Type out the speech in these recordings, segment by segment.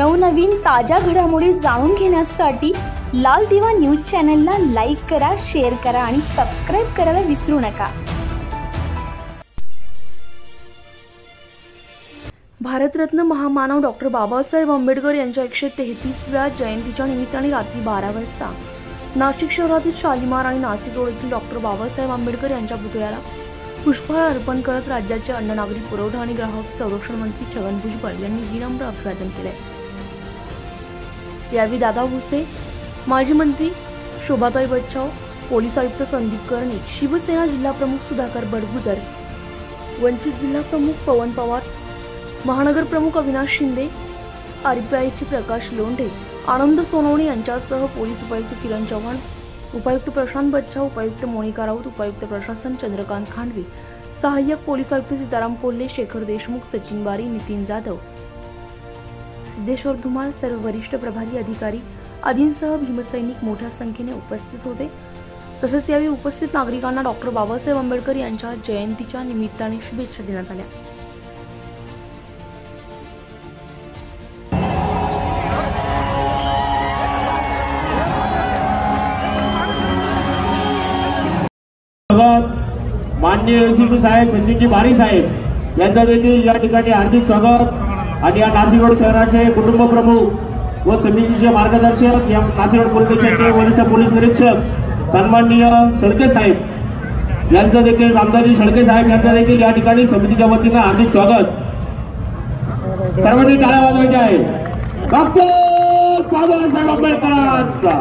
नवनवीन ताज्या घडामोडी जाणून घेण्यासाठी लाल दिवा न्यूज चॅनलला लाईक करा, शेअर करा आणि सबस्क्राइब करायला विसरू नका। भारतरत्न महामानव डॉक्टर बाबासाहेब आंबेडकर यांच्या 133व्या जयंतीच्या निमित्ताने रात्री 12 वाजता नाशिक शहरातील शालिमार आणि नाशिक रोड येथील डॉक्टर बाबासाहेब आंबेडकर यांच्या पुतळ्याला पुष्पहार अर्पण करत राज्याचे अन्न नागरी पुरवठा आणि ग्राहक संरक्षण मंत्री छगन भुजबळ यांनी विनम्र अभिवादन केले। यावेळी दादा भुसे, माजी मंत्री शोभाताई बच्चाव, पोलीस आयुक्त संदीप कर्णिक, शिवसेना जिल्हा प्रमुख सुधाकर बडगुजर, वंचित जिल्हा प्रमुख पवन पवार, महानगर प्रमुख अविनाश शिंदे, आरपीआयचे प्रकाश लोंढे, आनंद सोनवणे यांच्यासह पोलीस उपायुक्त किरण चव्हाण, उपायुक्त प्रशांत बच्चाव, उपायुक्त मोनिका राऊत, उपायुक्त प्रशासन चंद्रकांत खांडवी, सहाय्यक पोलीस आयुक्त सीताराम कोल्हे, शेखर देशमुख, सचिन बारी, नितीन जाधव, सिद्धेश्वर धुमाळ, सर्व वरिष्ठ प्रभारी अधिकारी आदींसह भीमसैनिक मोठ्या संख्येने उपस्थित होते। तसेच यावेळी उपस्थित नागरिकांना डॉक्टर बाबासाहेब आंबेडकर यांच्या जयंतीच्या निमित्ताने शुभेच्छा देण्यात आल्या। माननीय एसीपी साहेब सचिनजी बारी साहेब यांचा देखील या ठिकाणी हार्दिक स्वागत आणि या नाशिक रोड शहराचे कुटुंब प्रमुख व समितीचे मार्गदर्शक या नाशिक रोड पोलीस स्टेशनचे वरिष्ठ पोलीस निरीक्षक सन्माननीय शेळके साहेब यांचा देखील रामदासजी शेळके साहेब यांचा देखील या ठिकाणी समितीच्या वतीने हार्दिक स्वागत। सर्वांनी टाळ्या वाजवायच्या आहे। डॉक्टर बाबासाहेब आंबेडकरांचा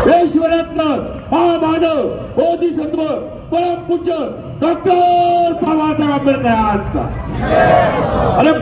देशरत्न महामानव बोधिसत्व परमपूज्य डॉक्टर बाबासाहेब आंबेडकरांचा अरे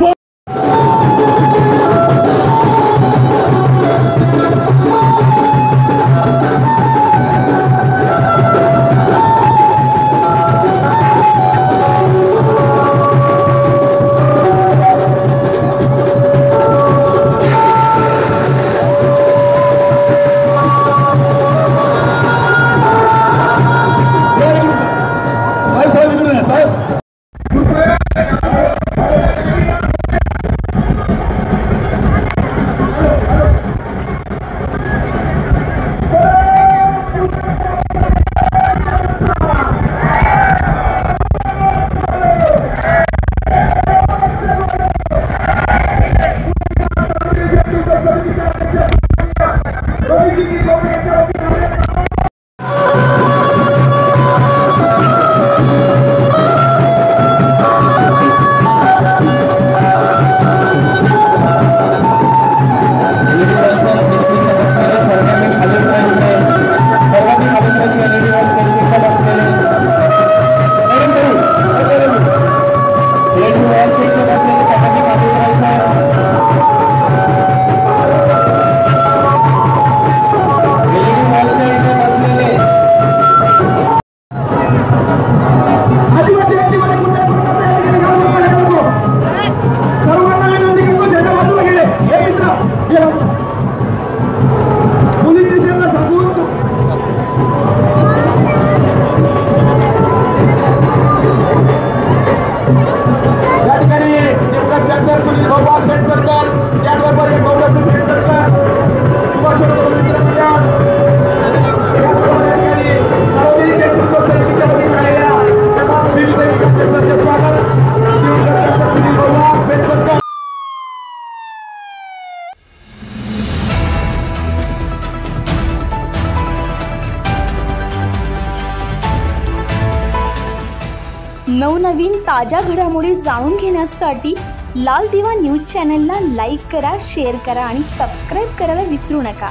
नवनवीन ताज्या घडामोडी जाणून घेण्यासाठी लाल दिवा न्यूज चॅनलला लाईक करा, शेअर करा आणि सबस्क्राइब करायला विसरू नका।